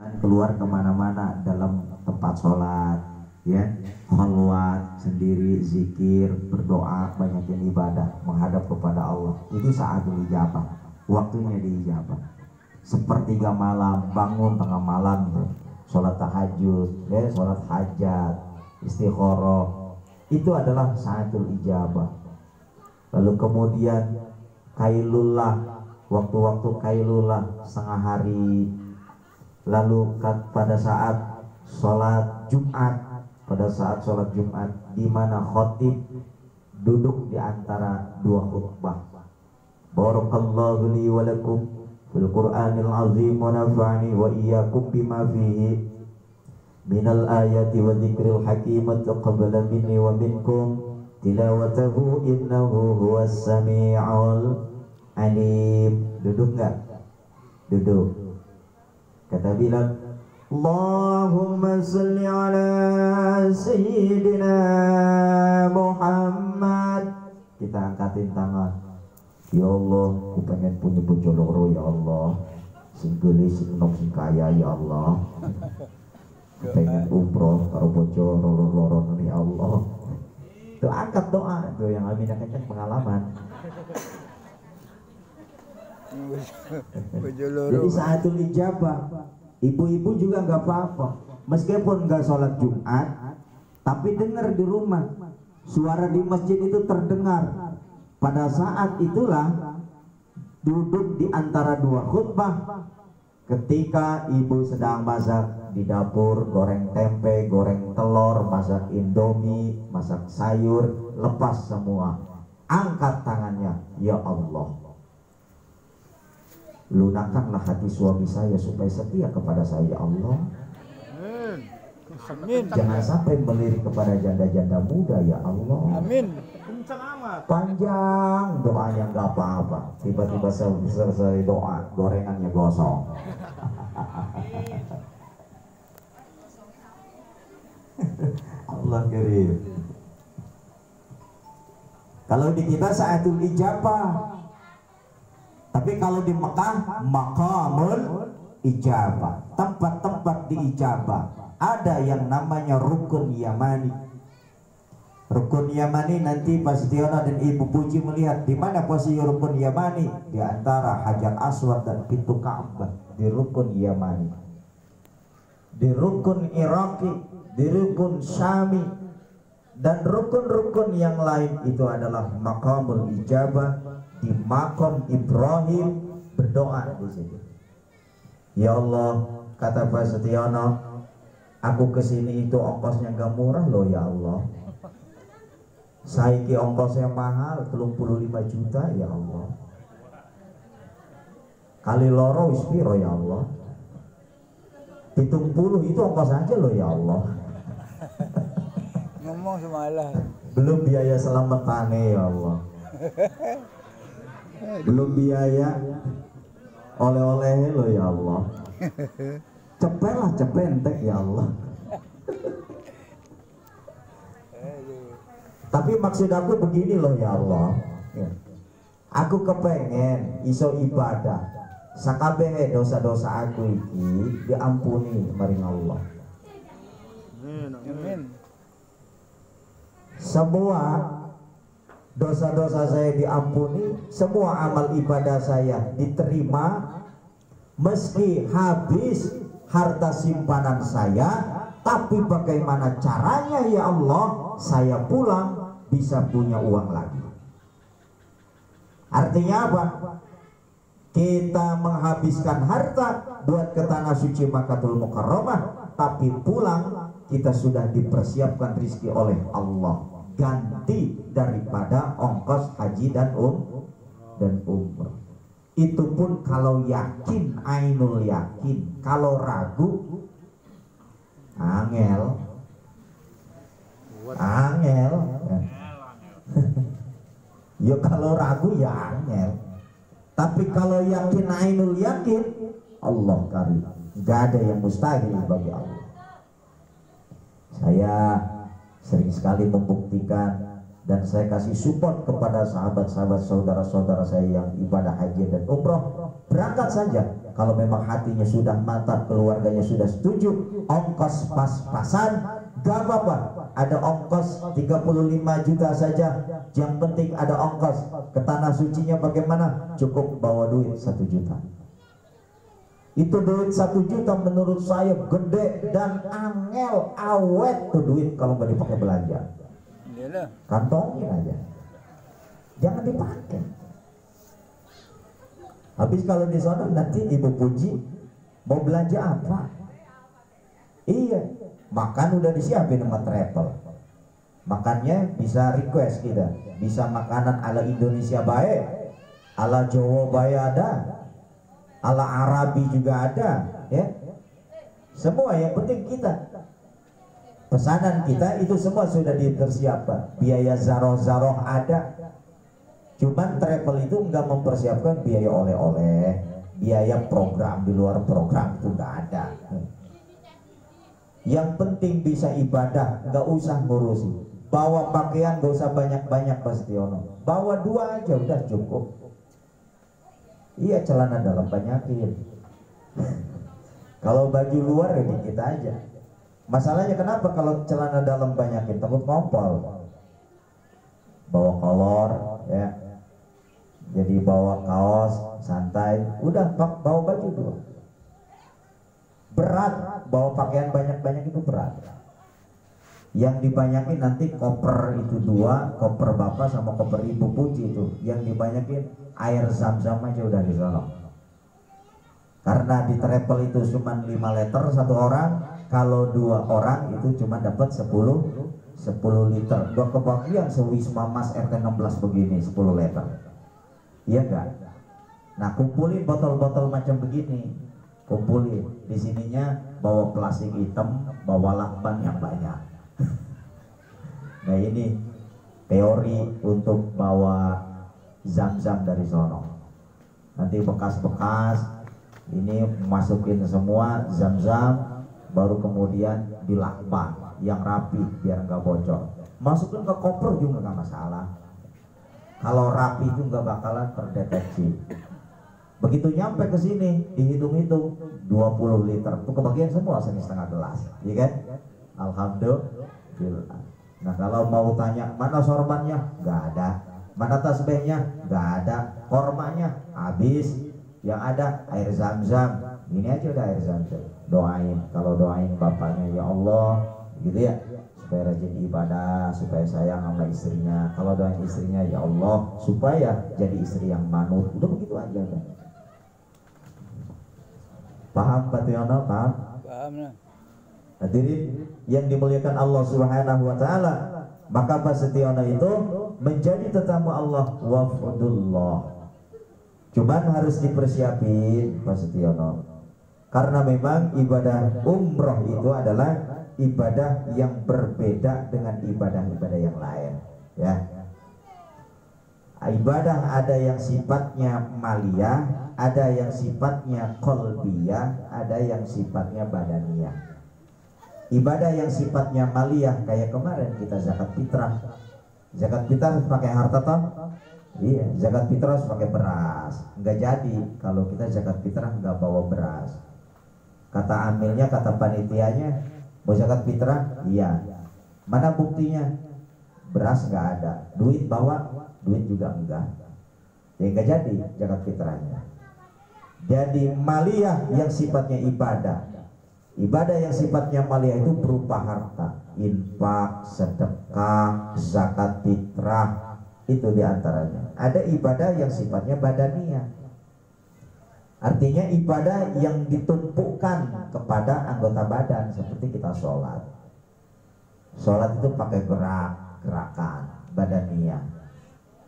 keluar kemana-mana dalam tempat sholat, ya, khalwat sendiri, zikir, berdoa, banyakin ibadah, menghadap kepada Allah. Itu saatul ijabah, waktunya diijabah. Sepertiga malam, bangun tengah malam, tuh, sholat tahajud, ya, sholat hajat, istikharah, itu adalah saatul ijabah. Lalu kemudian kailullah, waktu-waktu kailullah setengah hari. Lalu pada saat sholat Jumat, di mana khotib duduk di antara dua khutbah. Barakallahu li wa lakum fil Qur'anil azim wa nafa'ani wa iyyakum bima fihi minal ayati wa dzikril hakim taqabbala minni wa minkum tilawatahu innahu huwas sami'ul alim. Duduk enggak? Duduk. Kata Bilal, Allahumma salli ala Sayyidina Muhammad. Kita angkatin tangan. Ya Allah, aku pengen punya bojo loro ya Allah. Sing gede, sing enom, sing kaya ya Allah. Aku pengen umroh karo bojo loro-loro ya Allah. Itu angkat doa, itu yang Aminah kan pengalaman. Jadi saatul ijabah, ibu-ibu juga nggak apa-apa, meskipun nggak sholat Jumat, tapi dengar di rumah, suara di masjid itu terdengar. Pada saat itulah duduk di antara dua khutbah, ketika ibu sedang masak di dapur, goreng tempe, goreng telur, masak indomie, masak sayur, lepas semua, angkat tangannya, ya Allah, lunakkanlah hati suami saya supaya setia kepada saya ya Allah. Amin. Jangan sampai melirik kepada janda-janda muda ya Allah. Amin. Panjang doanya nggak apa-apa, tiba-tiba selesai doa gorengannya gosong. Allah kirim. Kalau di kita saatul ijabah. Tapi kalau di Mekah maqamul ijabah, tempat-tempat diijabah. Ada yang namanya rukun Yamani. Rukun Yamani nanti Pak Setiono dan Ibu Puji melihat di mana posisi rukun Yamani, di antara Hajar Aswad dan pintu Ka'bah, di rukun Yamani. Di rukun Iraki, di rukun Syami, dan rukun-rukun yang lain itu adalah maqamul ijabah. Di makam Ibrahim berdoa di situ. Ya Allah, kata Pak Setiono, aku kesini itu ongkosnya gak murah loh ya Allah. Saiki ongkosnya mahal 35 juta ya Allah. Kali loro wis piro ya Allah. 70 itu ongkos aja loh ya Allah. Ngomong semalah. Belum biaya selamatane ya Allah. Belum biaya oleh-olehnya loh ya Allah. Cepet entek ya Allah. Tapi maksud aku begini loh ya Allah, aku kepengen iso ibadah sakabehe dosa-dosa aku iki diampuni maring Allah. Amin. Semua dosa-dosa saya diampuni, semua amal ibadah saya diterima, meski habis harta simpanan saya, tapi bagaimana caranya ya Allah saya pulang bisa punya uang lagi. Artinya apa? Kita menghabiskan harta buat ke tanah suci Makkatul Mukarramah, tapi pulang kita sudah dipersiapkan rizki oleh Allah, ganti daripada ongkos haji dan umrah. Itu pun kalau yakin, ainul yakin. Kalau ragu, angel. Ya kalau ragu ya angel. Tapi kalau yakin, ainul yakin, Allah karim. Gak ada yang mustahil bagi Allah. Saya sering sekali membuktikan dan saya kasih support kepada sahabat-sahabat saudara-saudara saya yang ibadah haji dan umroh, berangkat saja Kalau memang hatinya sudah mantap, keluarganya sudah setuju, ongkos pas-pasan, gak apa-apa. Ada ongkos 35 juta saja, yang penting ada ongkos. Ke tanah sucinya bagaimana? Cukup bawa duit 1 juta. Itu duit 1 juta menurut saya gede dan angel awet tuh duit kalau nggak dipakai belanja. Kantongin aja, jangan dipakai. Habis kalau di sana nanti Ibu Puji mau belanja apa? Iya, makan udah disiapin sama travel. Makannya bisa request kita, bisa makanan ala Indonesia baik, ala Jawa baik ada, ala Arabi juga ada, ya. Semua yang penting kita pesanan kita itu semua sudah dipersiapkan. Biaya zaroh-zaroh ada. Cuman travel itu nggak mempersiapkan biaya oleh-oleh, biaya program di luar program itu nggak ada. Yang penting bisa ibadah, nggak usah ngurusi. Bawa pakaian nggak usah banyak-banyak Pak Setiono. Bawa 2 aja udah cukup. Iya, celana dalam banyakin. Kalau baju luar ya dikit aja. Masalahnya kenapa kalau celana dalam banyakin? Takut ngompol. Bawa kolor, ya. Jadi bawa kaos santai, udah bawa baju 2. Berat, bawa pakaian banyak-banyak itu berat. Yang dibanyakin nanti koper itu 2, koper bapak sama koper Ibu Puji itu. Yang dibanyakin air zam-zam aja udah di sana. Karena di travel itu cuma 5 liter 1 orang, kalau 2 orang itu cuma dapat 10 liter. Gak kebagian sewisma Mas RT 16 begini 10 liter. Iya gak? Nah, kumpulin botol-botol macam begini, kumpulin. Di sininya bawa plastik hitam, bawa lakban yang banyak. Nah, ini teori untuk bawa zam-zam dari sono. Nanti bekas-bekas ini masukin semua zam-zam, baru kemudian dilakban yang rapi biar nggak bocor. Masukin ke koper juga nggak masalah. Kalau rapi itu nggak bakalan terdeteksi. Begitu nyampe ke sini dihitung-hitung 20 liter, itu kebagian semua setengah gelas, ya kan? Alhamdulillah. Nah, kalau mau tanya mana sorbannya, nggak ada. Mana tasbihnya, nggak ada. Kormanya habis. Yang ada air zam-zam. Ini aja udah air zam-zam. Doain, kalau doain bapaknya, ya Allah, gitu ya, supaya rajin ibadah, supaya sayang sama istrinya. Kalau doain istrinya, ya Allah, supaya jadi istri yang manut. Udah begitu aja kan. Paham Pak Tiono? Paham? Paham lah. Hadirin yang dimuliakan Allah Subhanahu wa taala, maka Pak Setiono itu menjadi tetamu Allah wafdullah. Cuman harus dipersiapin Pak Setiono. Karena memang ibadah umroh itu adalah ibadah yang berbeda dengan ibadah-ibadah yang lain, ya. Ibadah ada yang sifatnya maliyah, ada yang sifatnya qalbiyah, ada yang sifatnya badaniyah. Ibadah yang sifatnya maliyah kayak kemarin kita zakat fitrah. Zakat fitrah harus pakai harta toh? Iya, zakat fitrah harus pakai beras. Enggak jadi kalau kita zakat fitrah enggak bawa beras. Kata amilnya, kata panitianya, mau zakat fitrah? Iya. Mana buktinya? Beras enggak ada. Duit bawa? Duit juga enggak. Ya enggak jadi zakat fitrahnya. Jadi maliyah yang sifatnya ibadah. Ibadah yang sifatnya maliyah itu berupa harta, infak, sedekah, zakat fitrah, itu diantaranya. Ada ibadah yang sifatnya badaniyah, artinya ibadah yang ditumpukan kepada anggota badan, seperti kita sholat. Sholat itu pakai gerakan badaniyah.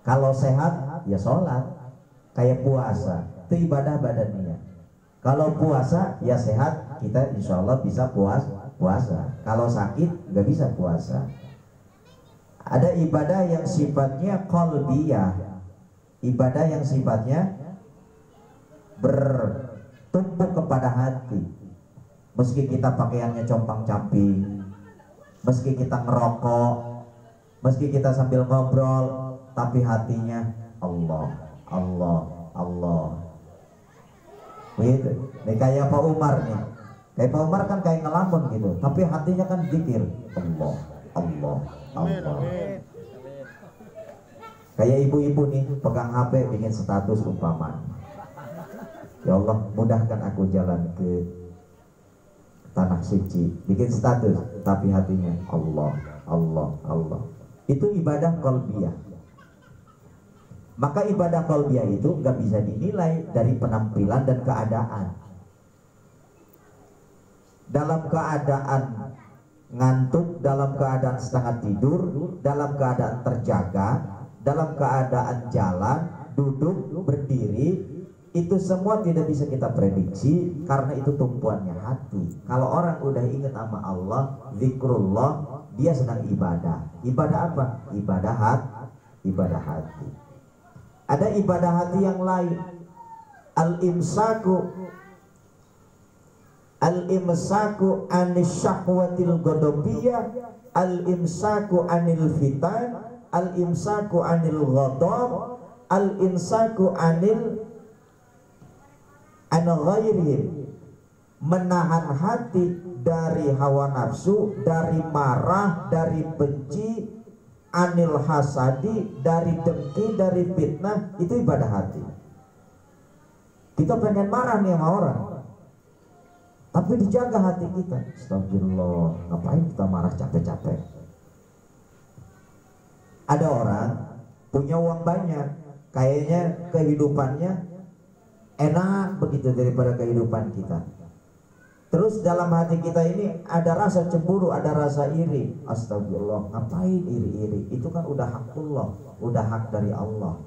Kalau sehat ya sholat, kayak puasa itu ibadah badaniyah. Kalau puasa ya sehat, kita insya Allah bisa puasa. Kalau sakit nggak bisa puasa. Ada ibadah yang sifatnya qalbiyah, ibadah yang sifatnya bertumpu kepada hati. Meski kita pakaiannya compang-camping, meski kita ngerokok, meski kita sambil ngobrol, tapi hatinya Allah, Allah, Allah. Begitu. Nih kayak Pak Umar nih. Kayak Pak Umar kan kayak ngelamun gitu, tapi hatinya kan zikir. Allah, Allah, Allah. Kayak ibu-ibu nih pegang HP bikin status umpama. Ya Allah, mudahkan aku jalan ke tanah suci. Bikin status, tapi hatinya Allah, Allah, Allah. Itu ibadah qalbiyah. Maka ibadah qalbiyah itu nggak bisa dinilai dari penampilan dan keadaan. Dalam keadaan ngantuk, dalam keadaan setengah tidur, dalam keadaan terjaga, dalam keadaan jalan, duduk, berdiri, itu semua tidak bisa kita prediksi karena itu tumpuannya hati. Kalau orang udah ingat sama Allah, zikrullah, dia sedang ibadah. Ibadah apa? Ibadah hati. Ada ibadah hati yang lain. Al-imsaku anis syahwatil ghadabiyah, al-imsaku anil fitan, al-imsaku anil ghadab, al-imsaku anil ghairihim. Menahan hati dari hawa nafsu, dari marah, dari benci, anil hasadi, dari dengki, dari fitnah. Itu ibadah hati. Kita pengen marah nih sama orang, tapi dijaga hati kita. Astagfirullah, ngapain kita marah capek-capek? Ada orang punya uang banyak, kayaknya kehidupannya enak begitu daripada kehidupan kita. Terus dalam hati kita ini ada rasa cemburu, ada rasa iri. Astagfirullah, ngapain iri-iri? Itu kan udah hakullah, udah hak dari Allah,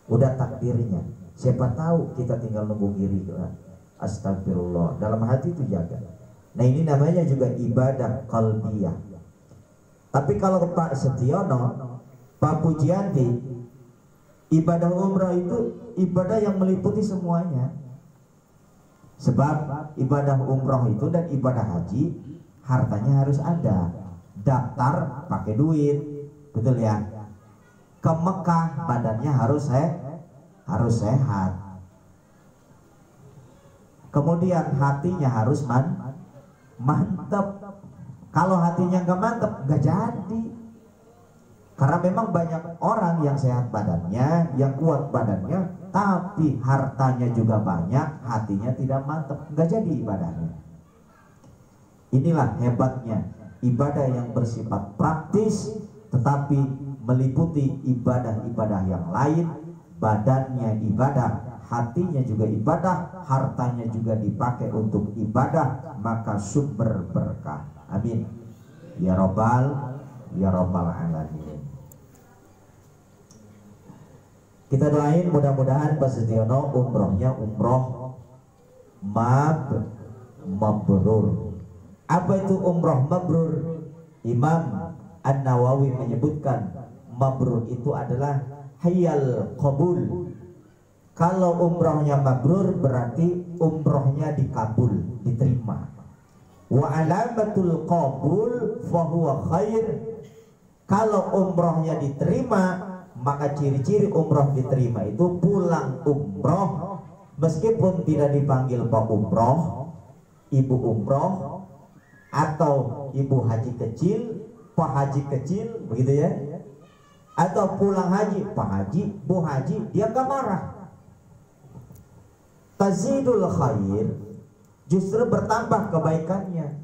udah takdirnya. Siapa tahu kita tinggal nunggu iri kan? Astagfirullah, dalam hati itu jaga. Nah ini namanya juga ibadah qalbiyah. Tapi kalau Pak Setiono, Pak Pujianti, ibadah umrah itu ibadah yang meliputi semuanya. Sebab ibadah umrah itu dan ibadah haji hartanya harus ada. Daftar pakai duit, betul ya. Ke Mekah badannya harus sehat. Kemudian hatinya harus mantap. Kalau hatinya nggak mantap, nggak jadi. Karena memang banyak orang yang sehat badannya, yang kuat badannya, tapi hartanya juga banyak, hatinya tidak mantap, nggak jadi ibadahnya. Inilah hebatnya ibadah yang bersifat praktis, tetapi meliputi ibadah-ibadah yang lain. Badannya ibadah, hatinya juga ibadah, hartanya juga dipakai untuk ibadah, maka sumber berkah. Amin ya robbal alamin. Kita doain mudah-mudahan Pak Setiono umrohnya umroh mabrur. Apa itu umroh mabrur? Imam An-Nawawi menyebutkan mabrur itu adalah hayal qabul. Kalau umrohnya mabrur berarti umrohnya dikabul, diterima. Wa alamatul qabul fahuwa khair. Kalau umrohnya diterima, maka ciri-ciri umroh diterima itu pulang umroh meskipun tidak dipanggil Pak Umroh, Ibu Umroh, atau Ibu Haji kecil, Pak Haji kecil, begitu ya. Atau pulang haji, Pak Haji, Bu Haji, dia gak marah. Tazidul khair, justru bertambah kebaikannya.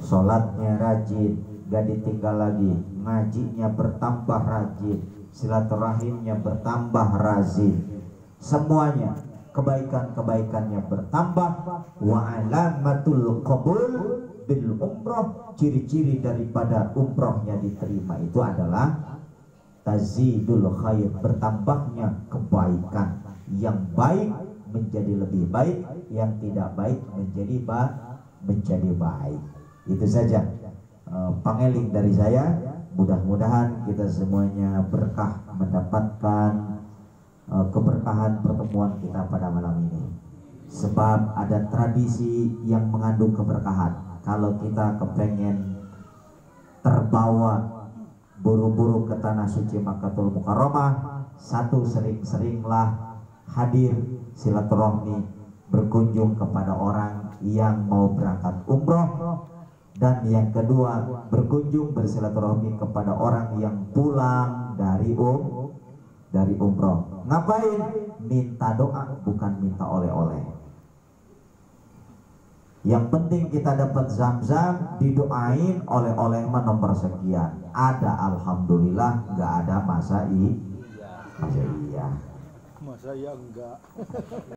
Sholatnya rajin, gak ditinggal lagi. Ngajinya bertambah rajin, silaturahimnya bertambah rajin. Semuanya kebaikan-kebaikannya bertambah. Wa alamatul qabul bil umroh, ciri-ciri daripada umrohnya diterima itu adalah tazidul khair, bertambahnya kebaikan. Yang baik menjadi lebih baik, yang tidak baik menjadi baik. Itu saja pangeling dari saya. Mudah-mudahan kita semuanya berkah, mendapatkan keberkahan pertemuan kita pada malam ini. Sebab ada tradisi yang mengandung keberkahan. Kalau kita kepengen terbawa buru-buru ke tanah suci Makkahul Mukarramah, satu sering-seringlah hadir silaturahmi berkunjung kepada orang yang mau berangkat umroh, dan yang kedua berkunjung bersilaturahmi kepada orang yang pulang dari umroh. Ngapain? Minta doa, bukan minta oleh-oleh. Yang penting kita dapat zam-zam, didoain, oleh-oleh nomor sekian. Ada alhamdulillah, nggak ada masa iya. Masa ya enggak.